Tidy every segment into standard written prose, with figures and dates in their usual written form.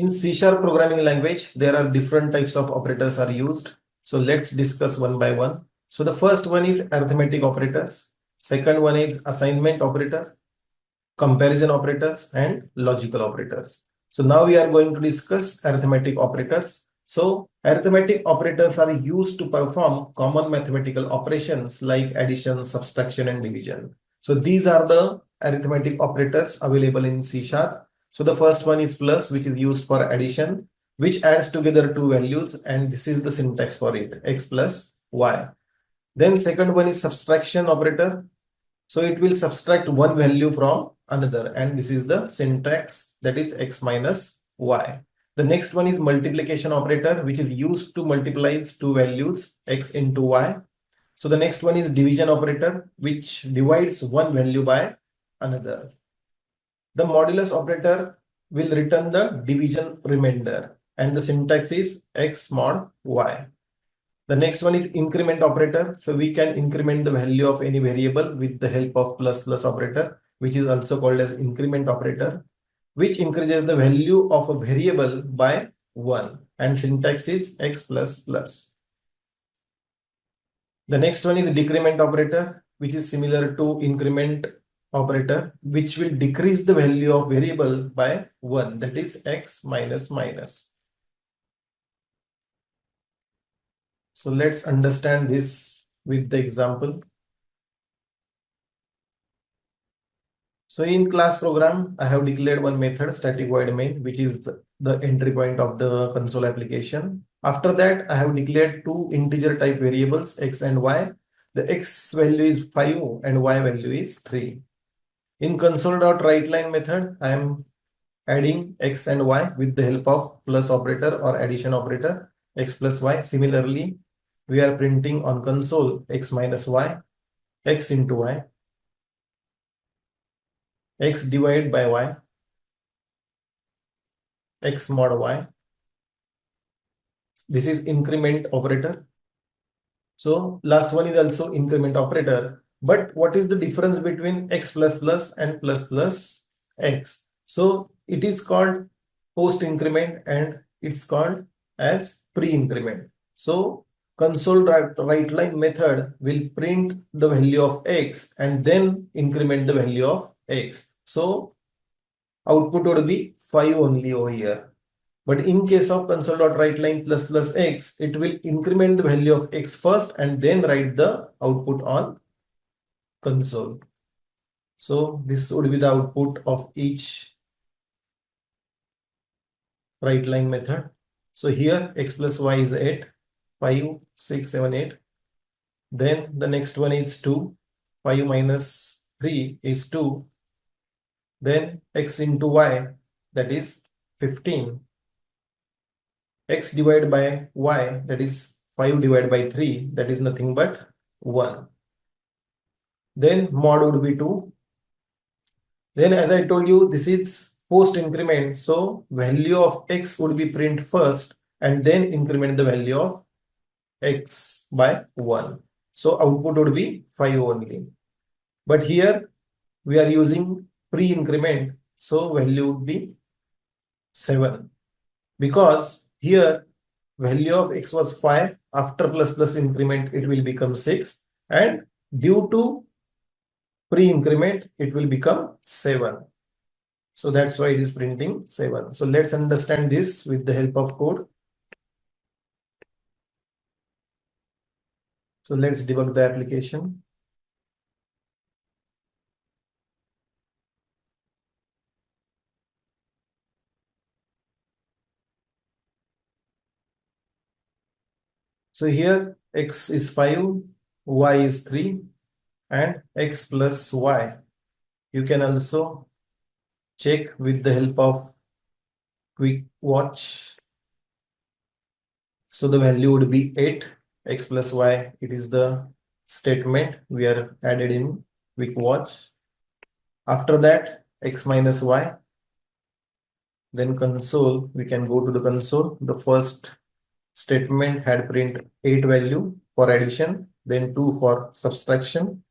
In C# programming language, there are different types of operators are used. So let's discuss one by one. So the first one is arithmetic operators. Second one is assignment operator, comparison operators, and logical operators. So now we are going to discuss arithmetic operators. So arithmetic operators are used to perform common mathematical operations like addition, subtraction, and division. So these are the arithmetic operators available in C#. So the first one is plus, which is used for addition, which adds together two values, and this is the syntax for it, x plus y. Then second one is subtraction operator. So it will subtract one value from another, and this is the syntax, that is x minus y. The next one is multiplication operator, which is used to multiply two values, x into y. So the next one is division operator, which divides one value by another. The modulus operator will return the division remainder, and the syntax is x mod y. The next one is increment operator. So we can increment the value of any variable with the help of plus plus operator, which is also called as increment operator, which increases the value of a variable by 1, and syntax is x plus plus. The next one is decrement operator, which is similar to increment operator, which will decrease the value of variable by 1, that is x minus minus. So let's understand this with the example. So in class program, I have declared one method, static void main, which is the entry point of the console application. After that, I have declared two integer type variables, x and y. The x value is 5 and y value is 3. In console.writeLine method, I am adding x and y with the help of plus operator or addition operator, x plus y. Similarly, we are printing on console x minus y, x into y, x divided by y, x mod y. This is increment operator. So last one is also increment operator. But what is the difference between x plus plus and plus plus x? So it is called post increment and it's called as pre-increment. So console.writeLine method will print the value of x and then increment the value of x. So output would be 5 only over here. But in case of console.writeLine plus plus x, it will increment the value of x first and then write the output on console. So this would be the output of each writeLine method. So here x plus y is 8, 5, 6, 7, 8. Then the next one is 2. 5 minus 3 is 2. Then x into y, that is 15. X divided by y, that is 5 divided by 3, that is nothing but 1. Then mod would be 2. Then as I told you, this is post increment. So value of x would be print first and then increment the value of x by 1. So output would be 5 only. But here we are using pre-increment. So value would be 7. Because here value of x was 5, after plus plus increment it will become 6, and due to pre-increment it will become 7. So that's why it is printing 7. So let's understand this with the help of code. So let's debug the application. So here x is 5, y is 3, and x plus y. You can also check with the help of quick watch. So the value would be 8, x plus y. It is the statement we are added in quick watch. After that, x minus y. Then console, we can go to the console. The first statement had print 8 value for addition, then 2 for subtraction.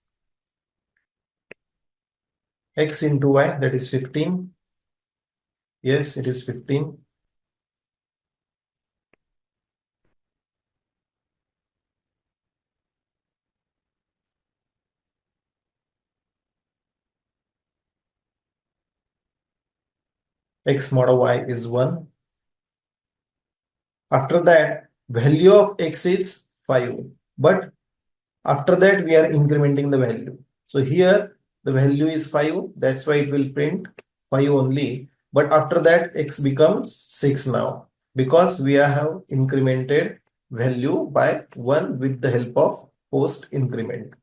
X into y, that is 15. Yes, it is 15. x mod of y is 1. After that, value of x is 5. But after that, we are incrementing the value. So here the value is 5. That's why it will print 5 only. But after that, x becomes 6 now because we have incremented value by 1 with the help of post increment.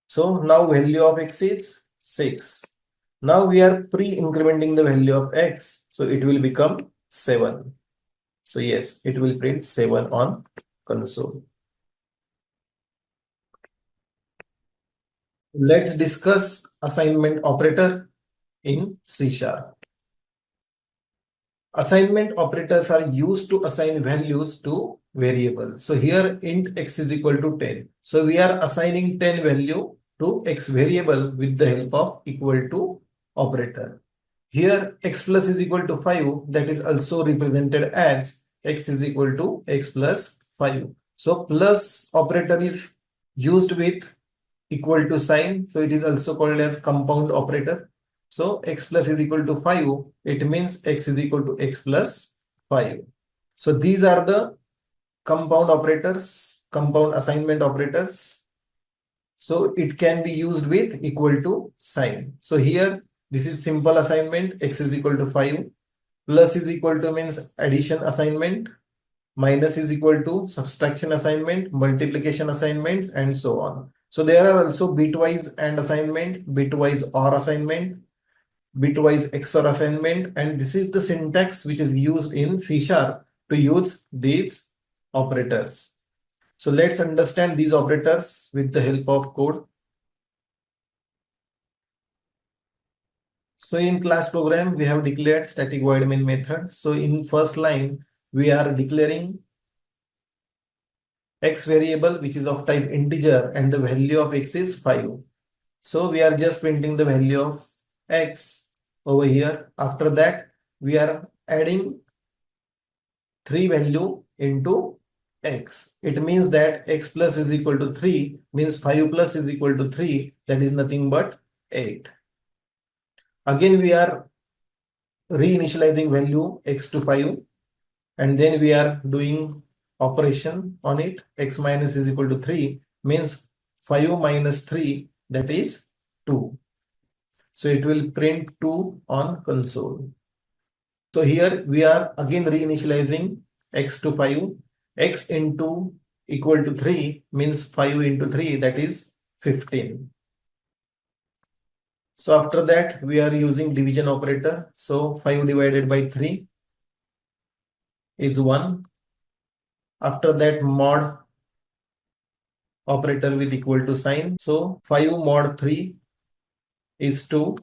So now value of x is 6. Now we are pre-incrementing the value of x. So it will become 7. So yes, it will print 7 on console. Let's discuss assignment operator in C#. Assignment operators are used to assign values to variables. So here int x is equal to 10. So we are assigning 10 value to x variable with the help of equal to operator. Here x plus is equal to 5, that is also represented as x is equal to x plus 5. So plus operator is used with equal to sign. So it is also called as compound operator. So x plus is equal to 5. It means x is equal to x plus 5. So these are the compound operators, compound assignment operators. So it can be used with equal to sign. So here this is simple assignment, x is equal to 5. Plus is equal to means addition assignment. Minus is equal to subtraction assignment, multiplication assignments, and so on. So there are also bitwise AND assignment, bitwise OR assignment, bitwise XOR assignment, and this is the syntax which is used in C# to use these operators. So let's understand these operators with the help of code. So in class program, we have declared static void main method. So in first line, we are declaring x variable which is of type integer and the value of x is 5. So we are just printing the value of x over here. After that, we are adding 3 value into x. It means that x plus is equal to 3 means 5 plus is equal to 3, that is nothing but 8. Again, we are reinitializing value x to 5 and then we are doing operation on it. X minus is equal to 3 means 5 minus 3, that is 2. So it will print 2 on console. So here we are again reinitializing x to 5. X into equal to 3 means 5 into 3, that is 15. So after that we are using division operator. So 5 divided by 3 is 1. After that mod operator with equal to sign. So 5 mod 3 is 2.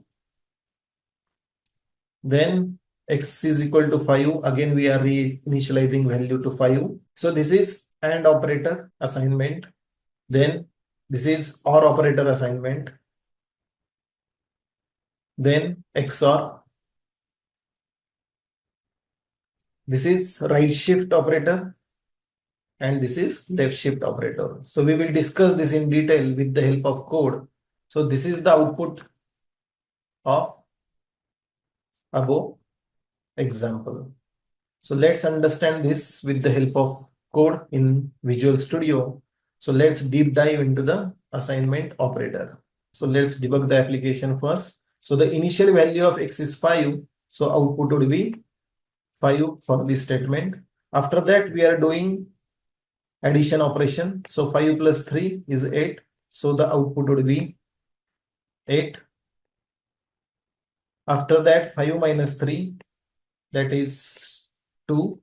Then x is equal to 5. Again, we are reinitializing value to 5. So this is AND operator assignment. Then this is OR operator assignment. Then XOR. This is right shift operator. And this is left shift operator. So we will discuss this in detail with the help of code. So this is the output of above example. So let's understand this with the help of code in Visual Studio. So let's deep dive into the assignment operator. So let's debug the application first. So the initial value of x is 5. So output would be 5 for this statement. After that, we are doing addition operation. So 5 plus 3 is 8. So the output would be 8. After that, 5 minus 3, that is 2.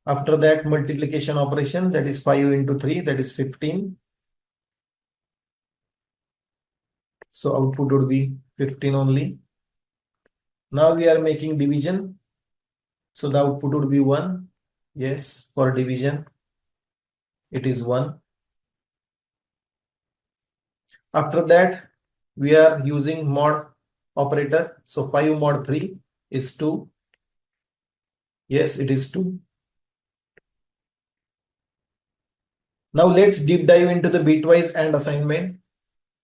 After that, multiplication operation, that is 5 into 3, that is 15. So output would be 15 only. Now we are making division. So the output would be 1. Yes, for division, it is 1. After that, we are using mod operator. So 5 mod 3 is 2. Yes, it is 2. Now let's deep dive into the bitwise AND assignment.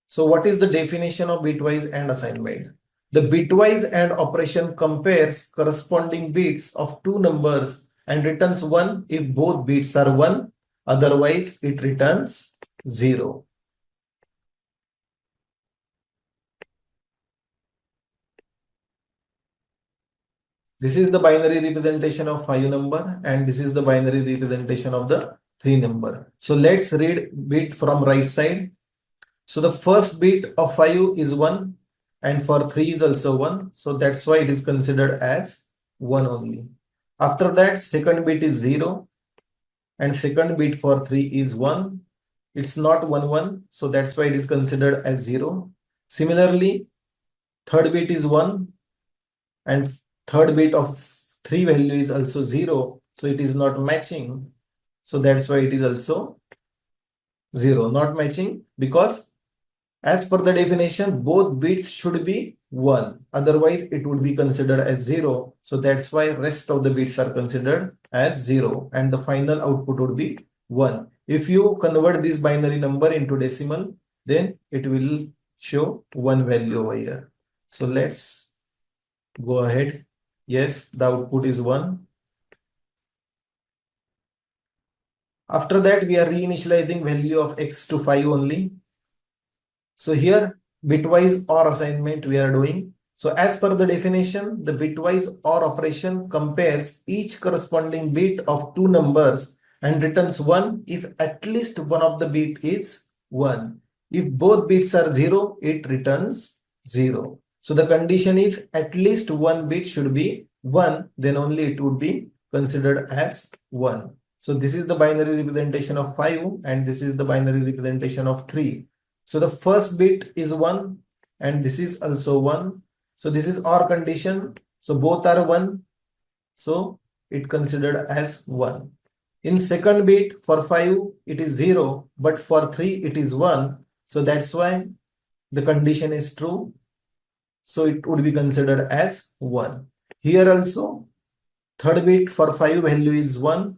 So what is the definition of bitwise AND assignment? The bitwise AND operation compares corresponding bits of two numbers and returns 1 if both bits are 1. Otherwise, it returns 0. This is the binary representation of 5 number and this is the binary representation of the 3 number. So let's read bit from right side. So the first bit of 5 is 1 and for 3 is also 1. So that's why it is considered as 1 only. After that, second bit is 0 and second bit for 3 is 1. It's not 1 1. So that's why it is considered as 0. Similarly, third bit is 1 and third bit of 3 value is also 0. So it is not matching. So that's why it is also 0. Not matching because as per the definition, both bits should be 1. Otherwise, it would be considered as 0. So that's why rest of the bits are considered as 0. And the final output would be 1. If you convert this binary number into decimal, then it will show 1 value over here. So let's go ahead. Yes, the output is 1. After that, we are reinitializing value of x to 5 only. So here bitwise OR assignment we are doing. So as per the definition, the bitwise OR operation compares each corresponding bit of two numbers and returns 1 if at least one of the bit is 1. If both bits are 0, it returns 0. So the condition is at least one bit should be 1, then only it would be considered as 1. So this is the binary representation of 5 and this is the binary representation of 3. So the first bit is 1 and this is also 1. So this is OR condition. So both are 1. So it considered as 1. In second bit for 5 it is 0, but for 3 it is 1. So that's why the condition is true. So it would be considered as 1. Here also third bit for 5 value is 1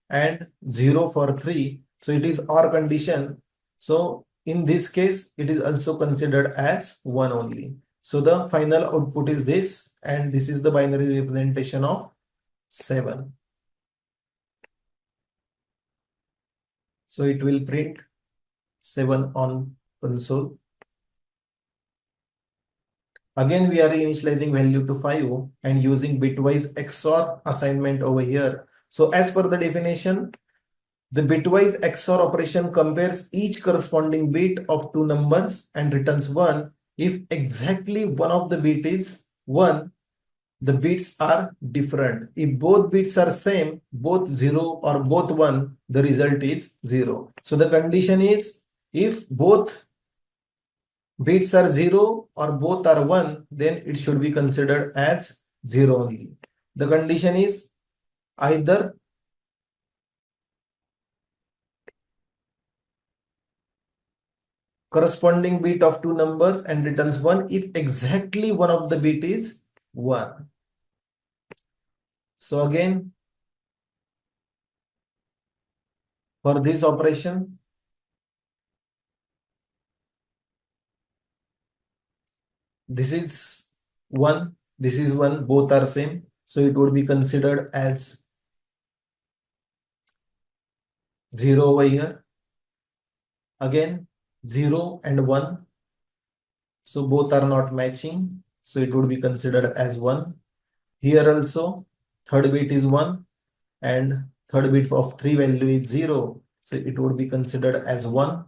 and 0 for 3. So it is OR condition. So in this case, it is also considered as 1 only. So the final output is this, and this is the binary representation of 7. So it will print 7 on console. Again, we are initializing value to 5 and using bitwise XOR assignment over here. So as per the definition, the bitwise XOR operation compares each corresponding bit of two numbers and returns 1 if exactly one of the bit is 1. The bits are different. If both bits are same, both 0 or both 1, the result is 0. So the condition is if both bits are 0 or both are 1, then it should be considered as 0 only. The condition is either corresponding bit of two numbers and returns 1 if exactly one of the bit is 1. So again, for this operation, this is 1, this is 1, both are same. So it would be considered as 0 over here. Again, 0 and 1. So both are not matching. So it would be considered as 1. Here also, third bit is 1 and third bit of 3 value is 0. So it would be considered as 1.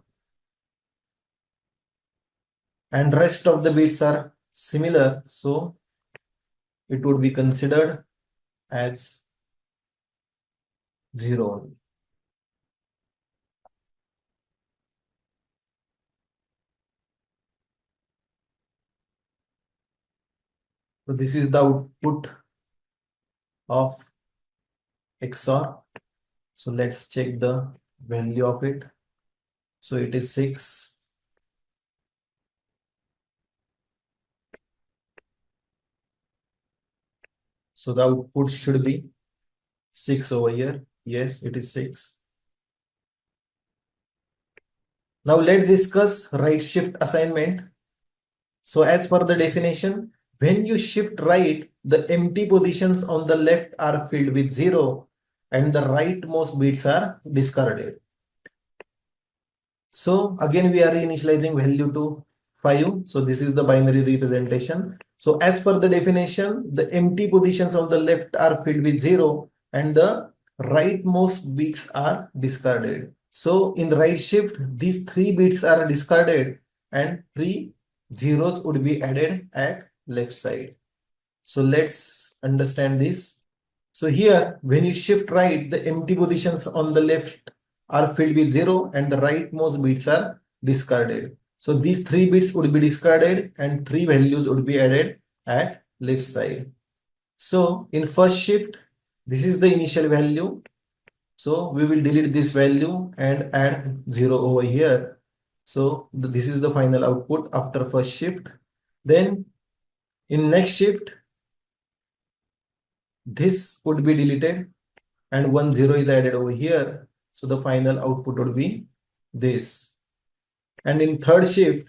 And rest of the bits are similar. So it would be considered as 0 only. So this is the output of XOR. So let's check the value of it. So it is 6. So the output should be 6 over here. Yes, it is 6. Now let's discuss right shift assignment. So as per the definition, When you shift right, the empty positions on the left are filled with 0 and the rightmost bits are discarded. So again, we are initializing value to 5. So this is the binary representation. So as per the definition, the empty positions on the left are filled with 0 and the rightmost bits are discarded. So in the right shift, these 3 bits are discarded and 3 zeros would be added at left side. So let's understand this. So here, when you shift right, the empty positions on the left are filled with 0 and the rightmost bits are discarded. So these 3 bits would be discarded and 3 values would be added at left side. So in first shift, this is the initial value. So we will delete this value and add 0 over here. So this is the final output after first shift. Then in next shift, this would be deleted and 1 0 is added over here. So the final output would be this. And in third shift,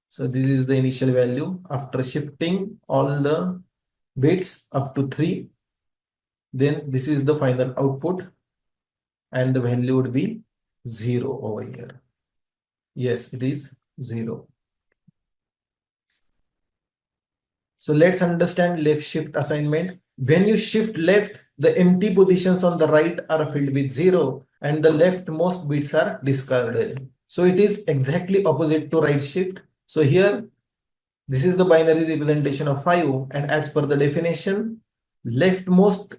so this is the initial value. After shifting all the bits up to 3, then this is the final output and the value would be 0 over here. Yes, it is 0. So let's understand left shift assignment. When you shift left, the empty positions on the right are filled with 0 and the leftmost bits are discarded. So it is exactly opposite to right shift. So here, this is the binary representation of 5 and as per the definition, leftmost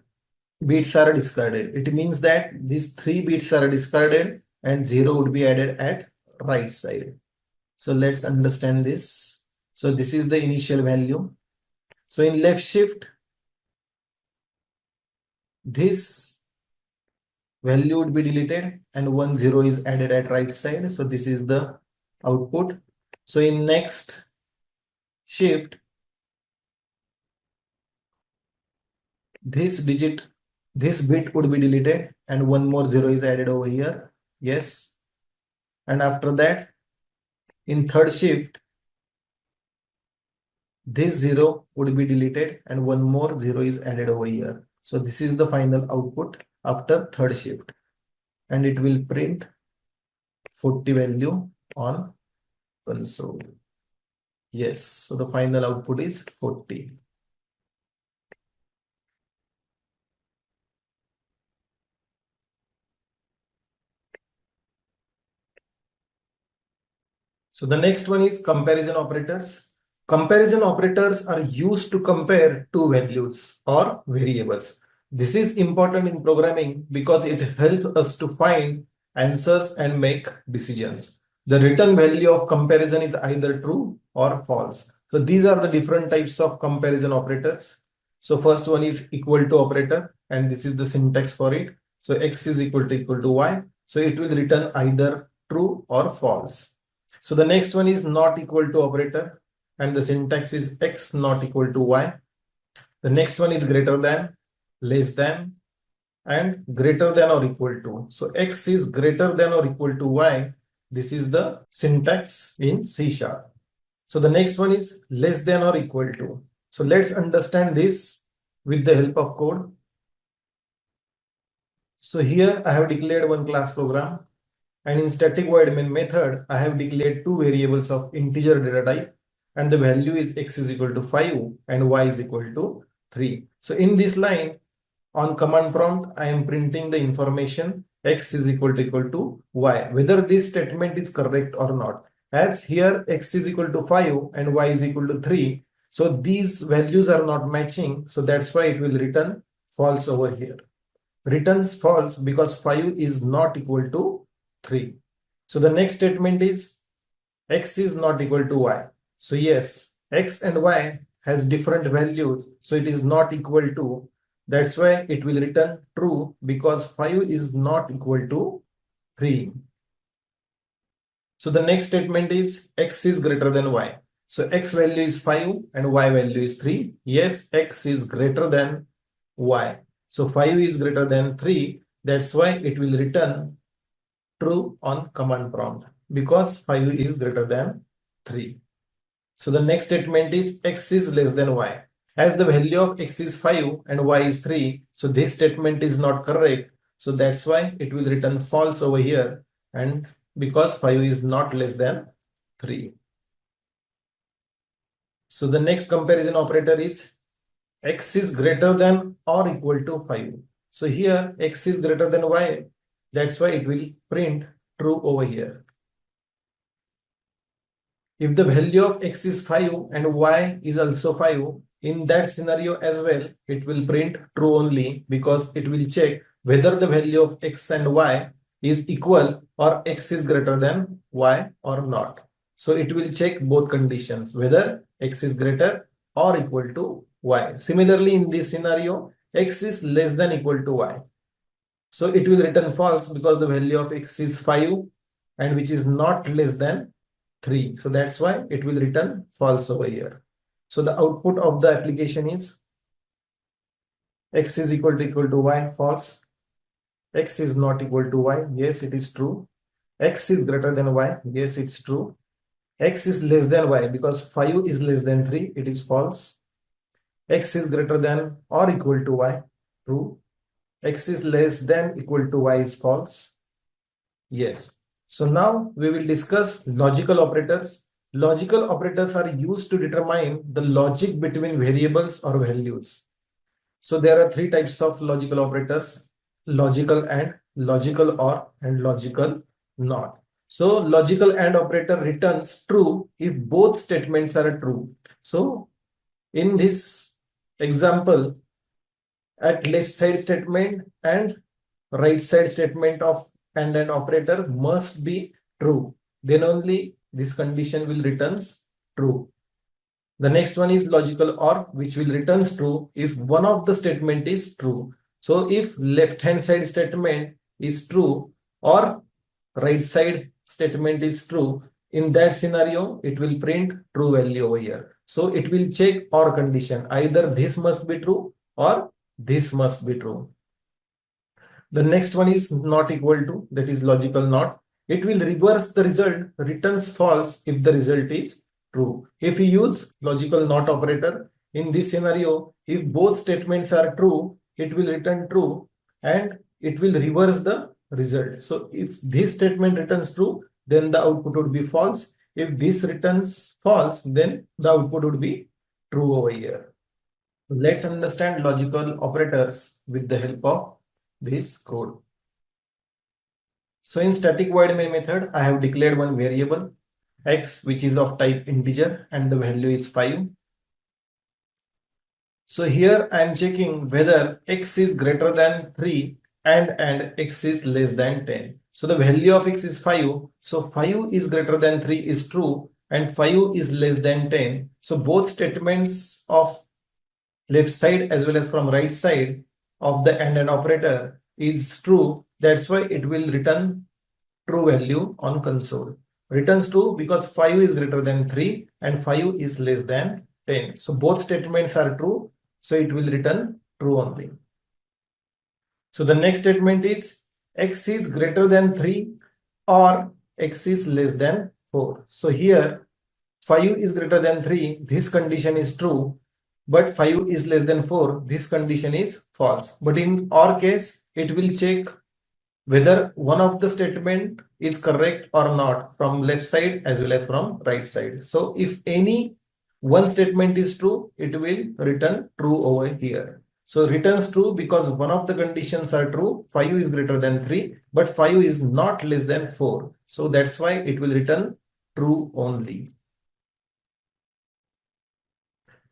bits are discarded. It means that these 3 bits are discarded and 0 would be added at right side. So let's understand this. So this is the initial value. So in left shift, this value would be deleted and 1 0 is added at right side. So this is the output. So in next shift, this bit would be deleted and 1 more 0 is added over here. Yes. And after that, in third shift, this 0 would be deleted and 1 more 0 is added over here. So this is the final output after third shift. And it will print 40 value on console. Yes, so the final output is 40. So the next one is comparison operators. Comparison operators are used to compare two values or variables. This is important in programming because it helps us to find answers and make decisions. The return value of comparison is either true or false. So these are the different types of comparison operators. So first one is equal to operator, and this is the syntax for it. So x is equal to y. So it will return either true or false. So the next one is not equal to operator, and the syntax is x not equal to y. The next one is greater than, less than, and greater than or equal to. So x is greater than or equal to y. This is the syntax in CSharp. So the next one is less than or equal to. So let's understand this with the help of code. So here I have declared one class program, and in static void main method, I have declared two variables of integer data type, and the value is x is equal to 5 and y is equal to 3. So in this line, on command prompt, I am printing the information x is equal to y, whether this statement is correct or not. As here x is equal to 5 and y is equal to 3. So these values are not matching. So that's why it will return false over here. Returns false because 5 is not equal to 3. So the next statement is x is not equal to y. So yes, x and y has different values. So it is not equal to. That's why it will return true because 5 is not equal to 3. So the next statement is x is greater than y. So x value is 5 and y value is 3. Yes, x is greater than y. So 5 is greater than 3. That's why it will return true on command prompt because 5 is greater than 3. So the next statement is x is less than y. As the value of x is 5 and y is 3, so this statement is not correct. So that's why it will return false over here, and because 5 is not less than 3. So the next comparison operator is x is greater than or equal to 5. So here x is greater than y. That's why it will print true over here. If the value of x is 5 and y is also 5, in that scenario as well, it will print true only, because it will check whether the value of x and y is equal or x is greater than y or not. So it will check both conditions, whether x is greater or equal to y. Similarly, in this scenario, x is less than equal to y. So it will return false because the value of x is 5 and which is not less than 3. So that's why it will return false over here. So the output of the application is x is equal to y, false. X is not equal to y, yes, it is true. X is greater than y, yes, it's true. X is less than y, because 5 is less than 3, it is false. X is greater than or equal to y, true. X is less than equal to y is false. Yes. So now we will discuss logical operators. Logical operators are used to determine the logic between variables or values. So there are three types of logical operators: logical and, logical or, and logical not. So logical and operator returns true if both statements are true. So in this example, at left side statement and right side statement of and an operator must be true. Then only this condition will returns true. The next one is logical OR, which will returns true if one of the statement is true. So if left hand side statement is true or right side statement is true, in that scenario it will print true value over here. So it will check OR condition, either this must be true or this must be true. The next one is not equal to, that is logical not. It will reverse the result, returns false if the result is true. If we use logical not operator, in this scenario, if both statements are true, it will return true and it will reverse the result. So if this statement returns true, then the output would be false. If this returns false, then the output would be true over here. Let's understand logical operators with the help of this code. So in static void main method, I have declared one variable x, which is of type integer, and the value is 5. So here I am checking whether x is greater than 3 and x is less than 10. So the value of x is 5. So 5 is greater than 3 is true and 5 is less than 10. So both statements of left side as well as from right side of the and operator is true. That's why it will return true value on console. Returns true because 5 is greater than 3 and 5 is less than 10. So both statements are true. So it will return true only. So the next statement is x is greater than 3 or x is less than 4. So here 5 is greater than 3. This condition is true. But 5 is less than 4. This condition is false. But in our case, it will check whether one of the statement is correct or not from left side as well as from right side. So if any one statement is true, it will return true over here. So returns true because one of the conditions are true. 5 is greater than 3, but 5 is not less than 4. So that's why it will return true only.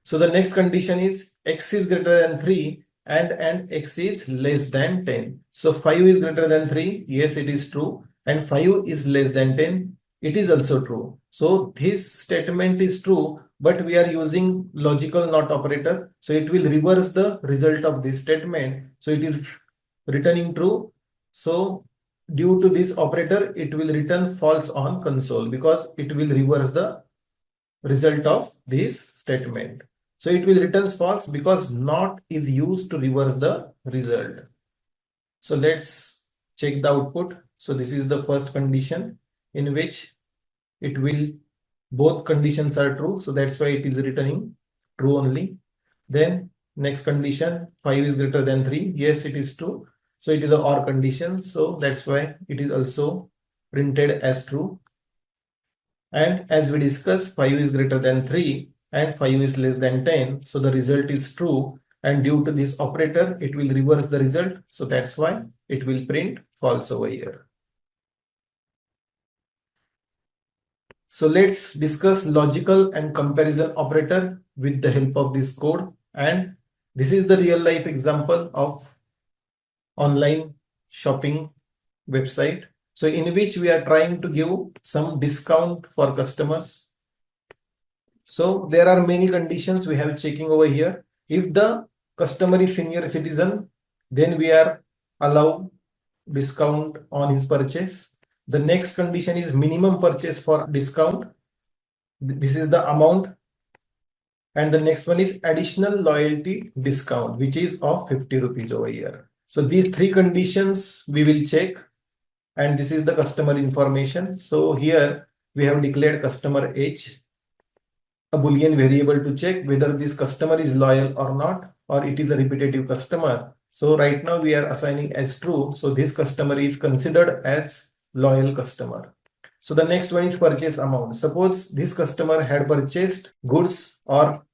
So the next condition is x is greater than 3 and x is less than 10. So 5 is greater than 3. Yes, it is true. And 5 is less than 10. It is also true. So this statement is true, but we are using logical not operator. So it will reverse the result of this statement. So it is returning true. So due to this operator, it will return false on console because it will reverse the result of this statement. So it will return false because not is used to reverse the result. So let's check the output. So this is the first condition in which it will both conditions are true, so that's why it is returning true only. Then next condition, 5 is greater than 3. Yes, it is true. So it is a OR condition. So that's why it is also printed as true. And as we discussed, 5 is greater than 3 and 5 is less than 10. So the result is true. And due to this operator, it will reverse the result. So that's why it will print false over here. So let's discuss logical and comparison operator with the help of this code. And this is the real life example of online shopping website. So in which we are trying to give some discount for customers. So there are many conditions we have checking over here. If the customer is senior citizen, then we are allow discount on his purchase. The next condition is minimum purchase for discount. This is the amount. And the next one is additional loyalty discount, which is of 50 rupees over here. So these three conditions we will check. And this is the customer information. So here we have declared customer age, a Boolean variable to check whether this customer is loyal or not, or it is a repetitive customer. So right now we are assigning as true. So this customer is considered as loyal customer. So the next one is purchase amount. Suppose this customer had purchased goods or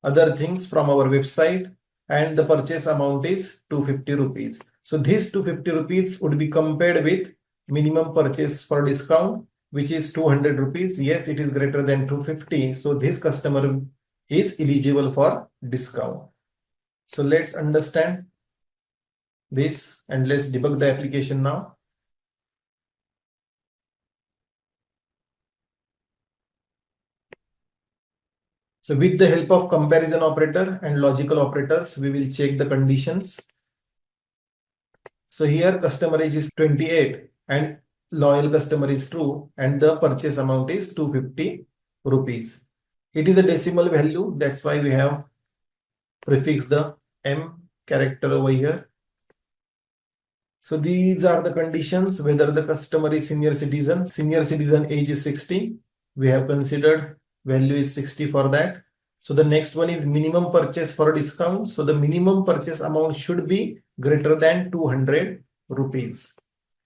other things from our website and the purchase amount is 250 rupees. So this 250 rupees would be compared with minimum purchase for discount, which is 200 rupees. Yes, it is greater than 250. So this customer is eligible for discount. So let's understand this and let's debug the application now. So with the help of comparison operator and logical operators, we will check the conditions. So here customer age is 28 and loyal customer is true and the purchase amount is 250 rupees. It is a decimal value. That's why we have prefixed the M character over here. So these are the conditions, whether the customer is senior citizen age is 60. We have considered value is 60 for that. So the next one is minimum purchase for discount. So the minimum purchase amount should be greater than 200 rupees.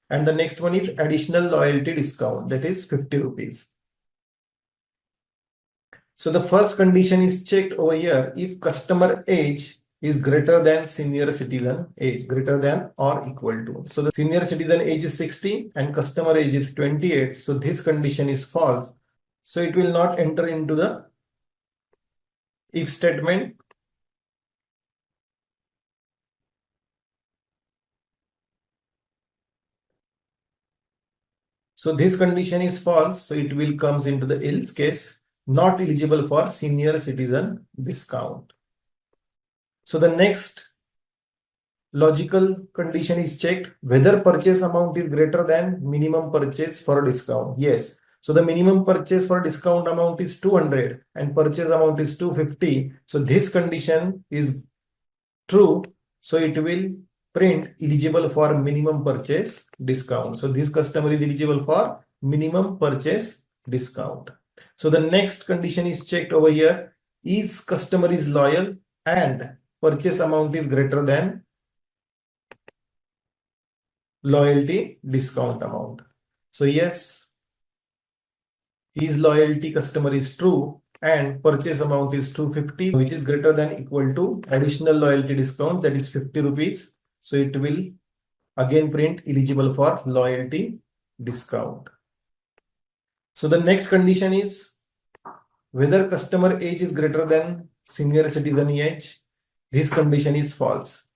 And the next one is additional loyalty discount, that is 50 rupees. So the first condition is checked over here if customer age is greater than senior citizen age, greater than or equal to. So the senior citizen age is 60 and customer age is 28. So this condition is false. So it will not enter into the if statement. So this condition is false. So it will comes into the else case, not eligible for senior citizen discount. So the next logical condition is checked whether purchase amount is greater than minimum purchase for discount. Yes. So the minimum purchase for discount amount is 200 and purchase amount is 250. So this condition is true. So it will print eligible for minimum purchase discount. So this customer is eligible for minimum purchase discount. So the next condition is checked over here. Is customer is loyal and purchase amount is greater than loyalty discount amount. So yes, his loyalty customer is true and purchase amount is 250, which is greater than equal to additional loyalty discount, that is 50 rupees. So it will again print eligible for loyalty discount. So the next condition is whether customer age is greater than senior citizen age. This condition is false.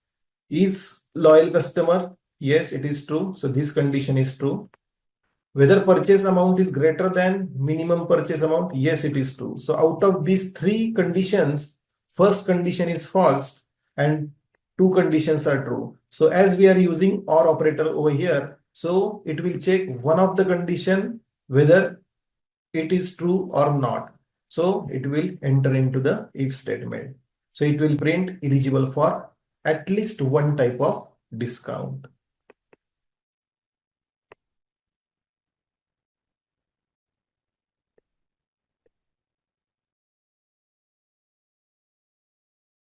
Is loyal customer? Yes, it is true. So this condition is true. Whether purchase amount is greater than minimum purchase amount? Yes, it is true. So out of these three conditions, first condition is false and two conditions are true. So as we are using OR operator over here, so it will check one of the condition whether it is true or not. So it will enter into the if statement. So it will print eligible for at least one type of discount.